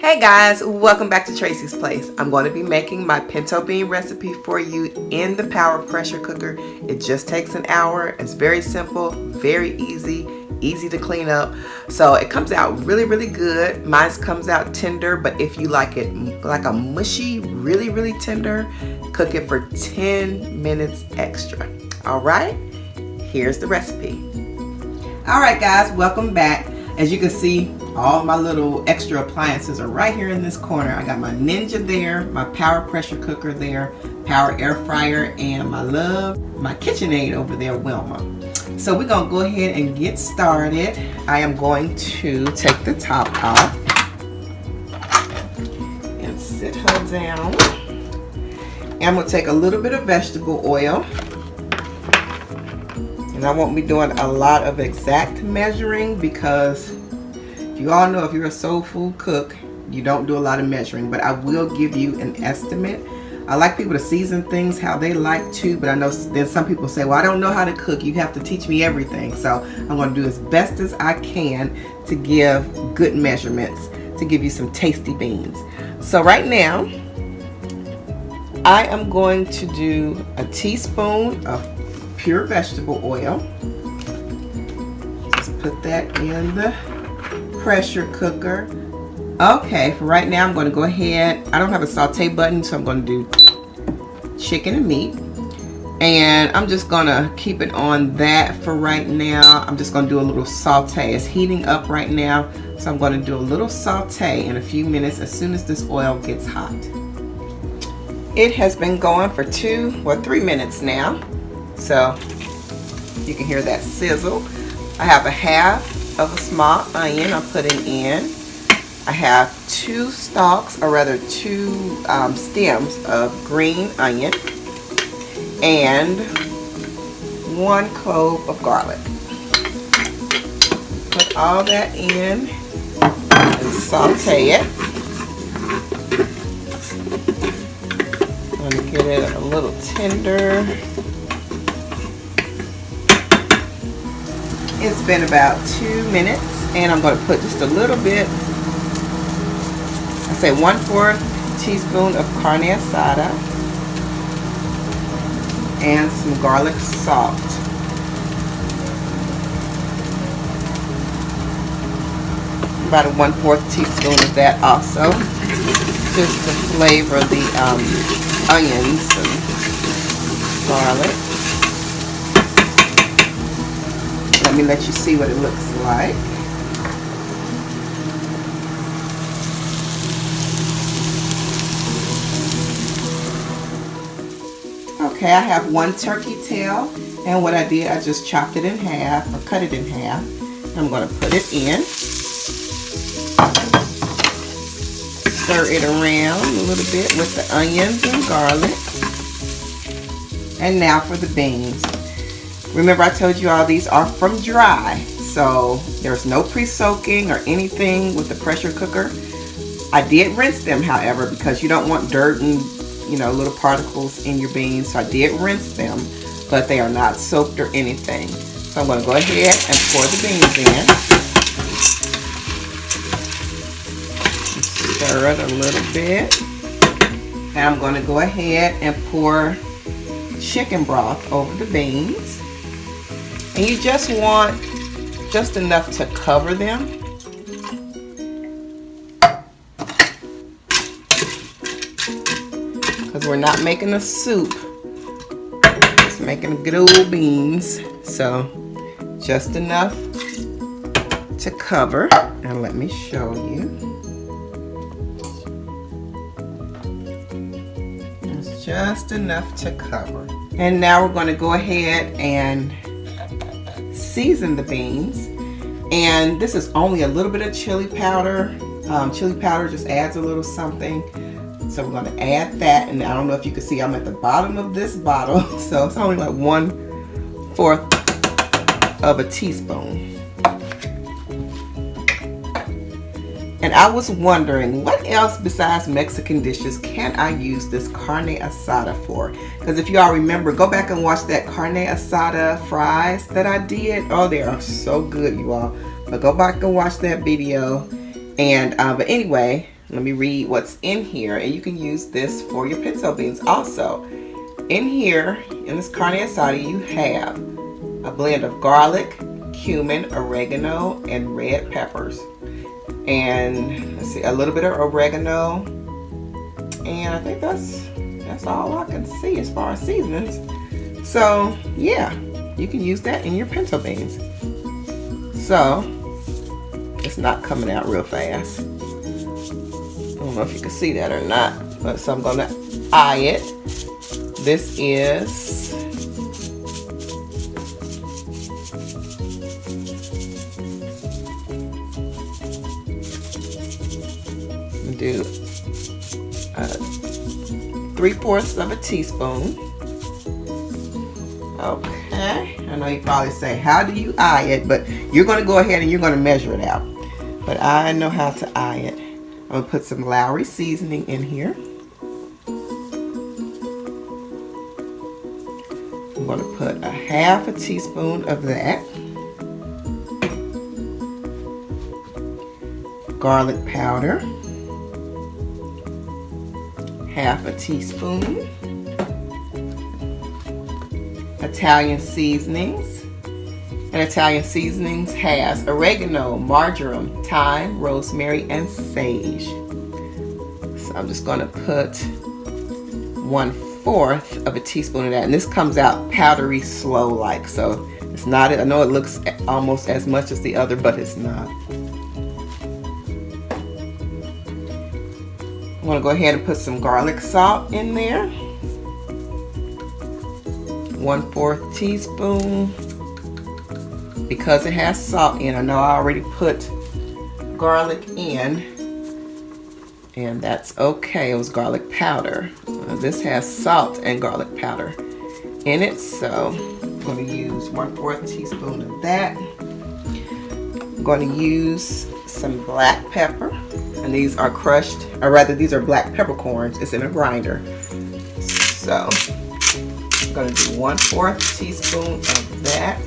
Hey guys, welcome back to Tracie's Place. I'm going to be making my pinto bean recipe for you in the power pressure cooker. It just takes an hour. It's very simple, very easy to clean up. So it comes out really good. Mine comes out tender, but if you like it like a mushy, really tender, cook it for 10 minutes extra. All right, here's the recipe. All right guys, welcome back. As you can see, all my little extra appliances are right here in this corner. I got my Ninja there, my power pressure cooker there, power air fryer, and my KitchenAid over there, Wilma. So we're gonna go ahead and get started. I am going to take the top off and sit her down. And I'm gonna take a little bit of vegetable oil. And I won't be doing a lot of exact measuring because you all know if you're a soul food cook, you don't do a lot of measuring, but I will give you an estimate. I like people to season things how they like to, but I know then some people say, well, I don't know how to cook. You have to teach me everything. So I'm going to do as best as I can to give good measurements, to give you some tasty beans. So right now, I am going to do a teaspoon of pure vegetable oil. Just put that in the pressure cooker. Okay, for right now I'm going to go ahead. I don't have a saute button, so I'm going to do chicken and meat. And I'm just going to keep it on that for right now. I'm just going to do a little saute. It's heating up right now, so I'm going to do a little saute in a few minutes as soon as this oil gets hot. It has been going for 3 minutes now. So you can hear that sizzle. I have a half of a small onion I'm putting in. I have 2 stalks, or rather 2 stems of green onion, and 1 clove of garlic. Put all that in and saute it. I'm going to get it a little tender. It's been about 2 minutes, and I'm going to put just a little bit, I say 1/4 teaspoon of carne asada and some garlic salt. About a 1/4 teaspoon of that also, just to flavor the onions and garlic. Let me let you see what it looks like. Okay, I have 1 turkey tail, and what I did, I just chopped it in half, or cut it in half. I'm going to put it in. Stir it around a little bit with the onions and garlic. And now for the beans. Remember, I told you all these are from dry, so there's no pre-soaking or anything with the pressure cooker. I did rinse them, however, because you don't want dirt and little particles in your beans, so I did rinse them, but they are not soaked or anything. So I'm going to go ahead and pour the beans in. Stir it a little bit. Now I'm going to go ahead and pour chicken broth over the beans. And you just want just enough to cover them. Because we're not making a soup. Just making good old beans. So just enough to cover. And let me show you. It's just enough to cover. And now we're going to go ahead and season the beans, and this is only a little bit of chili powder. Chili powder just adds a little something, so we're going to add that. And I don't know if you can see, I'm at the bottom of this bottle, so it's only like 1/4 of a teaspoon. And I was wondering, what else besides Mexican dishes can I use this carne asada for? Because if you all remember, go back and watch that carne asada fries that I did. Oh, they are so good, you all. But go back and watch that video. And but anyway, let me read what's in here, and you can use this for your pinto beans also. In here, in this carne asada, you have a blend of garlic, cumin, oregano, and red peppers. And let's see, a little bit of oregano, and I think that's all I can see as far as seasonings. So yeah, you can use that in your pinto beans. So it's not coming out real fast. I don't know if you can see that or not, but so I'm gonna eye it. This is do 3/4 of a teaspoon. Okay, I know you probably say, how do you eye it? But you're going to go ahead and you're going to measure it out. But I know how to eye it. I'm going to put some Lowry seasoning in here. I'm going to put a 1/2 teaspoon of that. Garlic powder. 1/2 teaspoon. Italian seasonings. And Italian seasonings has oregano, marjoram, thyme, rosemary, and sage. So I'm just going to put 1/4 of a teaspoon of that. And this comes out powdery slow like. So it's not, I know it looks almost as much as the other, but it's not. I'm going to go ahead and put some garlic salt in there. 1/4 teaspoon. Because it has salt in, I know I already put garlic in, and that's okay. It was garlic powder. This has salt and garlic powder in it, so I'm going to use 1/4 teaspoon of that. I'm going to use some black pepper. And these are crushed, or rather these are black peppercorns. It's in a grinder. So I'm going to do 1/4 teaspoon of that.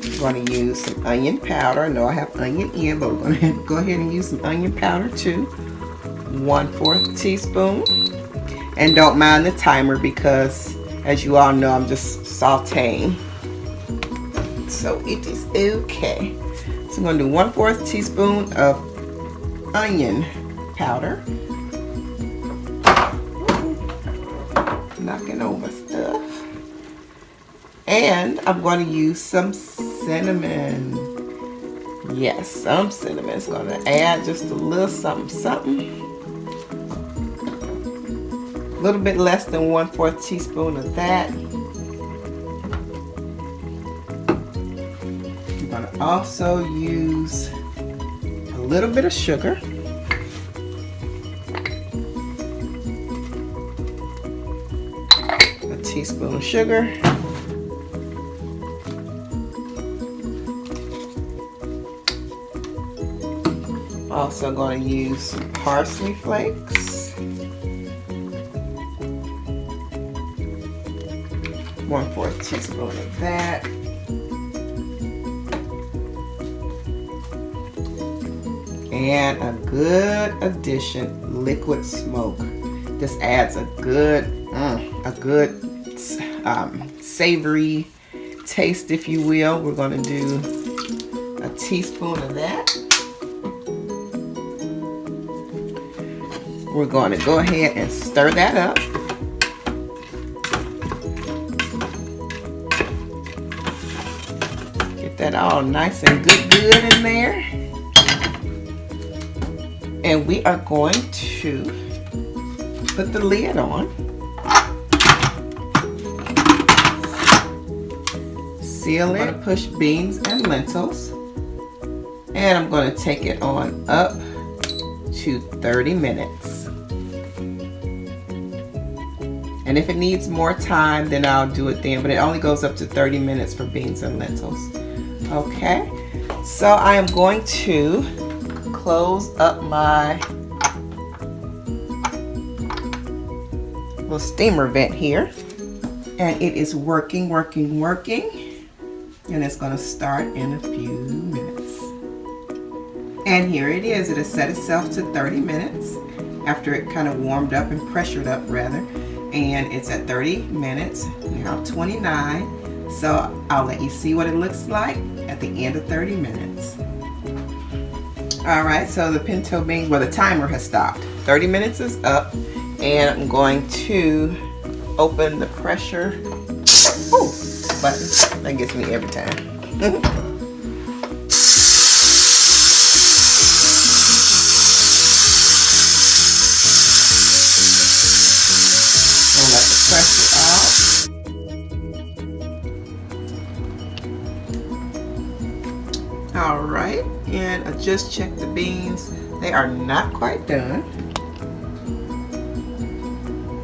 I'm going to use some onion powder. I know I have onion in, but we're going to go ahead and use some onion powder too. 1/4 teaspoon. And don't mind the timer because, as you all know, I'm just sauteing. So it is okay. So I'm going to do 1/4 teaspoon of onion powder. Knocking over stuff. And I'm going to use some cinnamon. Yes, some cinnamon. It's going to add just a little something, something. A little bit less than 1/4 teaspoon of that. I'm going to also use a little bit of sugar. A teaspoon of sugar. Also going to use some parsley flakes. 1/4 teaspoon of that. And a good addition, liquid smoke. This adds a good savory taste, if you will. We're going to do a teaspoon of that. We're going to go ahead and stir that up. That all nice and good in there. And we are going to put the lid on. Seal it. Push beans and lentils. And I'm going to take it on up to 30 minutes. And if it needs more time, then I'll do it then. But it only goes up to 30 minutes for beans and lentils. Okay, so I am going to close up my little steamer vent here. And it is working. And it's gonna start in a few minutes. And here it is. It has set itself to 30 minutes after it kind of warmed up and pressured up rather. And it's at 30 minutes, now 29. So I'll let you see what it looks like at the end of 30 minutes. All right, so the pinto beans, well, the timer has stopped. 30 minutes is up, and I'm going to open the pressure. Ooh, button. That gets me every time. Let the pressure out. All right, and I just checked the beans. They are not quite done.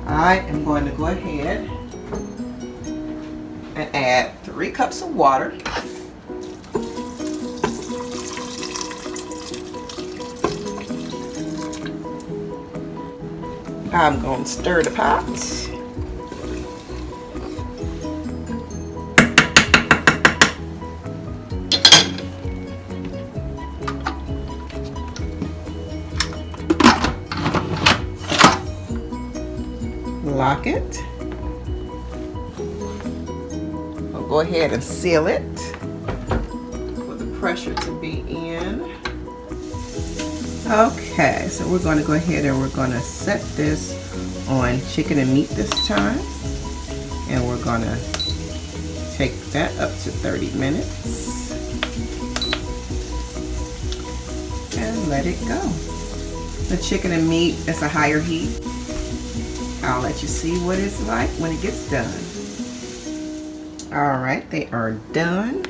I am going to go ahead and add 3 cups of water. I'm going to stir the pot. Lock it. I'll go ahead and seal it for the pressure to be in. Okay, so we're going to go ahead and we're going to set this on chicken and meat this time. And we're going to take that up to 30 minutes. And let it go. The chicken and meat is a higher heat. I'll let you see what it's like when it gets done. All right, they are done.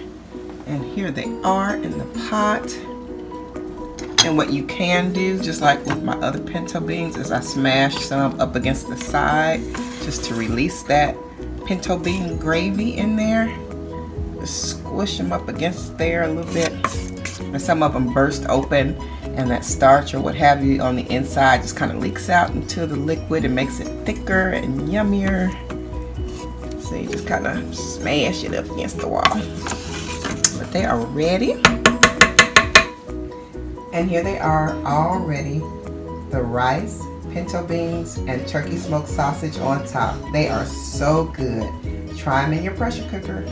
And here they are in the pot. And what you can do, just like with my other pinto beans, is I smash some up against the side just to release that pinto bean gravy in there. Just squish them up against there a little bit. And some of them burst open, and that starch or what have you on the inside just kind of leaks out into the liquid and makes it thicker and yummier. So you just kind of smash it up against the wall. But they are ready. And here they are already. The rice, pinto beans, and turkey smoked sausage on top. They are so good. Try them in your pressure cooker.